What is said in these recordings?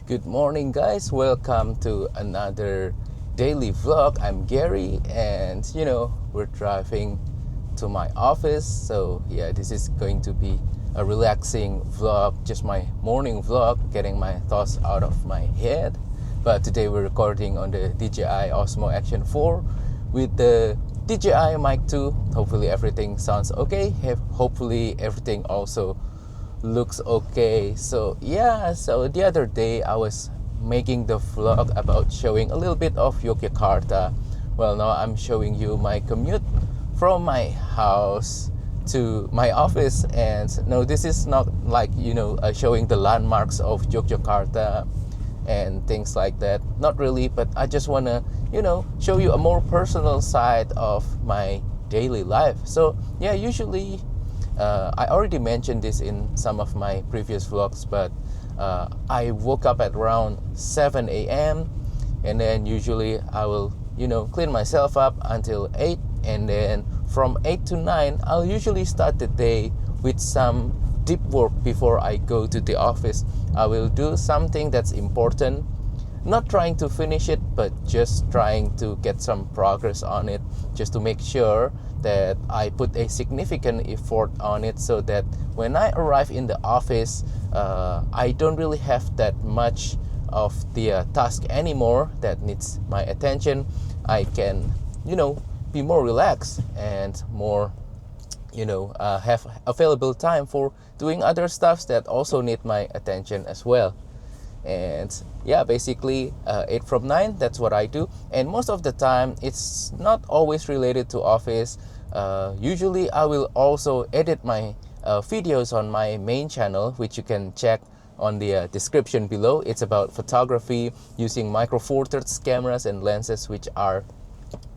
Good morning, guys. Welcome to another daily vlog. I'm Gary, and we're driving to my office. So, yeah, this is going to be a relaxing vlog, just my morning vlog, getting my thoughts out of my head. But today we're recording on the DJI Osmo Action 4 with the DJI Mic 2. Hopefully, everything sounds okay. Hopefully, everything also looks okay. So the other day I was making the vlog about showing a little bit of Yogyakarta. Well, now I'm showing you my commute from my house to my office, and no, this is not like showing the landmarks of Yogyakarta and things like that, not really, but I just want to show you a more personal side of my daily life. So yeah, usually I already mentioned this in some of my previous vlogs, but I woke up at around 7 a.m. and then usually I will, clean myself up until 8, and then from 8 to 9, I'll usually start the day with some deep work before I go to the office. I will do something that's important, not trying to finish it, but just trying to get some progress on it, just to make sure that I put a significant effort on it, so that when I arrive in the office, I don't really have that much of the task anymore that needs my attention. I can, be more relaxed and more, have available time for doing other stuffs that also need my attention as well. And yeah, basically 8 from 9, that's what I do. And most of the time it's not always related to office. Usually I will also edit my videos on my main channel, which you can check on the description below. It's about photography using micro four thirds cameras and lenses, which are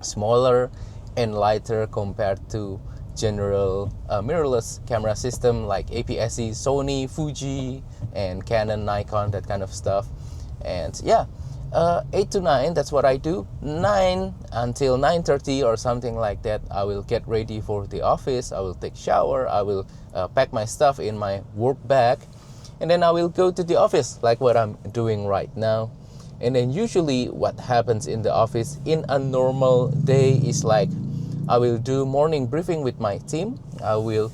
smaller and lighter compared to general mirrorless camera system like APS-C, Sony, Fuji, and Canon, Nikon, that kind of stuff. And yeah, 8 to 9, that's what I do. 9 until 9:30 or something like that, I will get ready for the office. I will take shower, I will pack my stuff in my work bag, and then I will go to the office like what I'm doing right now. And then usually what happens in the office in a normal day is like I will do morning briefing with my team. I will,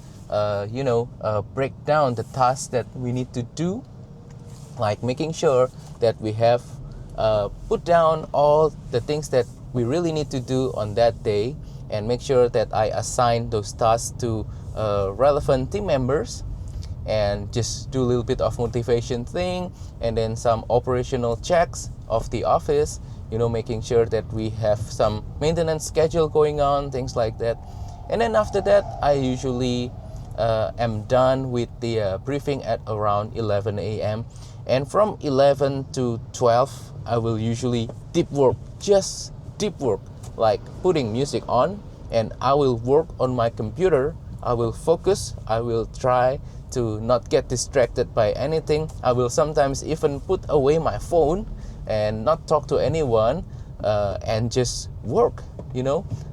break down the tasks that we need to do, like making sure that we have put down all the things that we really need to do on that day, and make sure that I assign those tasks to relevant team members, and just do a little bit of motivation thing, and then some operational checks of the office, making sure that we have some maintenance schedule going on, things like that. And then after that, I usually am done with the briefing at around 11 a.m. And from 11 to 12, I will usually deep work, just deep work, like putting music on, and I will work on my computer. I will focus. I will try to not get distracted by anything. I will sometimes even put away my phone and not talk to anyone, and just work,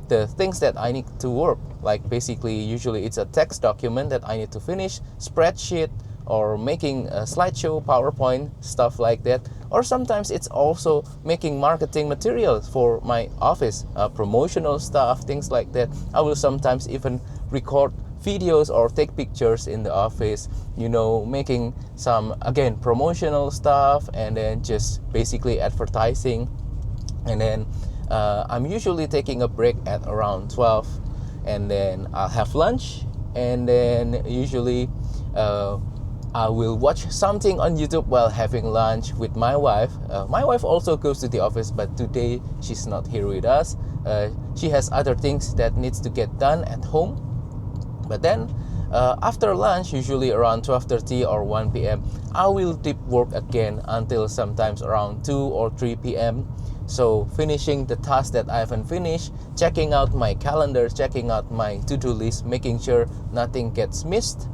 the things that I need to work. Like basically, usually it's a text document that I need to finish, spreadsheet, or making a slideshow, PowerPoint, stuff like that. Or sometimes it's also making marketing materials for my office, promotional stuff, things like that. I will sometimes even record videos or take pictures in the office, making some, again, promotional stuff, and then just basically advertising. And then I'm usually taking a break at around 12, and then I'll have lunch, and then usually I will watch something on YouTube while having lunch with my wife. My wife also goes to the office, but today she's not here with us. She has other things that needs to get done at home. But then after lunch, usually around 12:30 or 1 p.m., I will deep work again until sometimes around 2 or 3 p.m. So finishing the tasks that I haven't finished, checking out my calendar, checking out my to-do list, making sure nothing gets missed.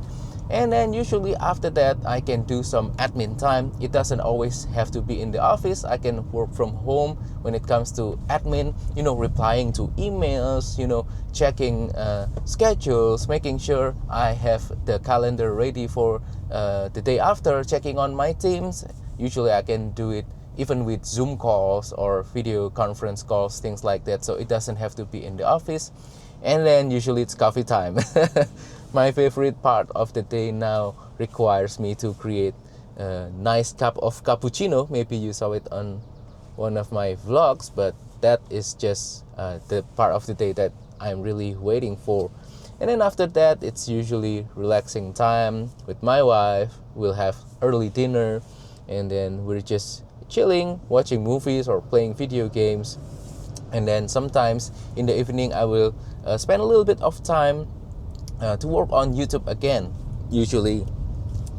And then usually after that, I can do some admin time. It doesn't always have to be in the office. I can work from home when it comes to admin, replying to emails, checking schedules, making sure I have the calendar ready for the day after, checking on my teams, usually I can do it even with Zoom calls or video conference calls, things like that, so it doesn't have to be in the office. And then usually it's coffee time. My favorite part of the day now requires me to create a nice cup of cappuccino. Maybe you saw it on one of my vlogs, but that is just the part of the day that I'm really waiting for. And then after that, it's usually relaxing time with my wife. We'll have early dinner, and then we're just chilling, watching movies or playing video games. And then sometimes in the evening I will spend a little bit of time to work on YouTube again. Usually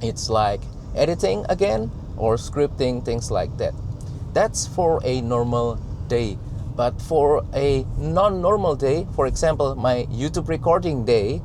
it's like editing again or scripting, things like that. That's for a normal day. But for a non-normal day, for example, my YouTube recording day,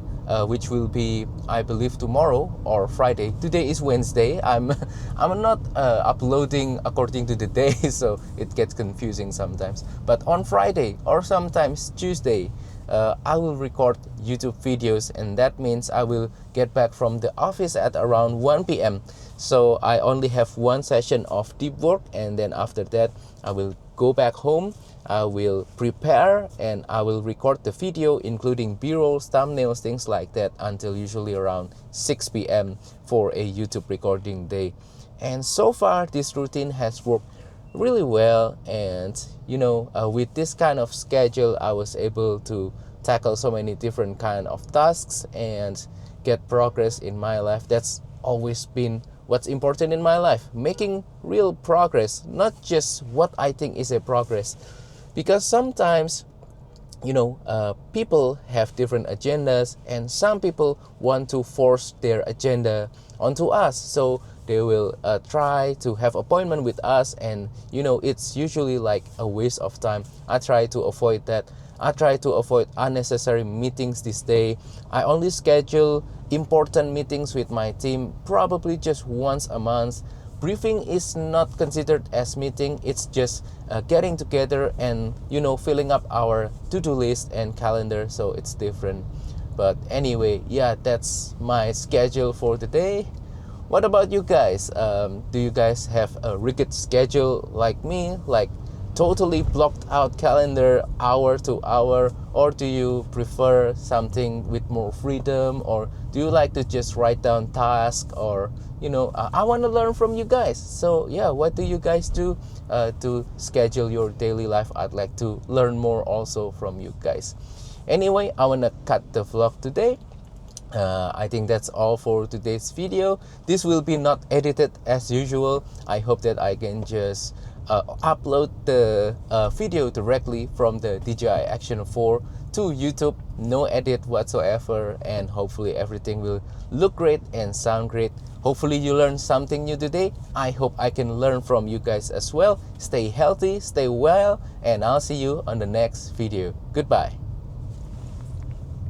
which will be, I believe, tomorrow or Friday. Today is Wednesday. I'm not uploading according to the day, so it gets confusing sometimes. But on Friday or sometimes Tuesday, I will record YouTube videos, and that means I will get back from the office at around 1 p.m. So I only have one session of deep work, and then after that I will go back home. I will prepare and I will record the video, including b-rolls, thumbnails, things like that, until usually around 6 p.m. for a YouTube recording day. And so far this routine has worked really well, and with this kind of schedule I was able to tackle so many different kind of tasks and get progress in my life. That's always been what's important in my life, making real progress, not just what I think is a progress. Because sometimes people have different agendas, and some people want to force their agenda onto us, so they will try to have appointment with us, and it's usually like a waste of time. I try to avoid that. I try to avoid unnecessary meetings this day. I only schedule important meetings with my team probably just once a month. Briefing is not considered as meeting. It's just getting together and filling up our to-do list and calendar, so it's different. But anyway, yeah, that's my schedule for the day. What about you guys? Do you guys have a rigid schedule like me, like totally blocked out calendar hour to hour, or do you prefer something with more freedom, or do you like to just write down tasks, or I want to learn from you guys. So yeah, what do you guys do to schedule your daily life? I'd like to learn more also from you guys. Anyway, I want to cut the vlog today. I think that's all for today's video. This will be not edited as usual. I hope that I can just upload the video directly from the DJI Action 4 to YouTube, no edit whatsoever, and hopefully everything will look great and sound great. Hopefully you learned something new today. I hope I can learn from you guys as well. Stay healthy, stay well, and I'll see you on the next video. Goodbye.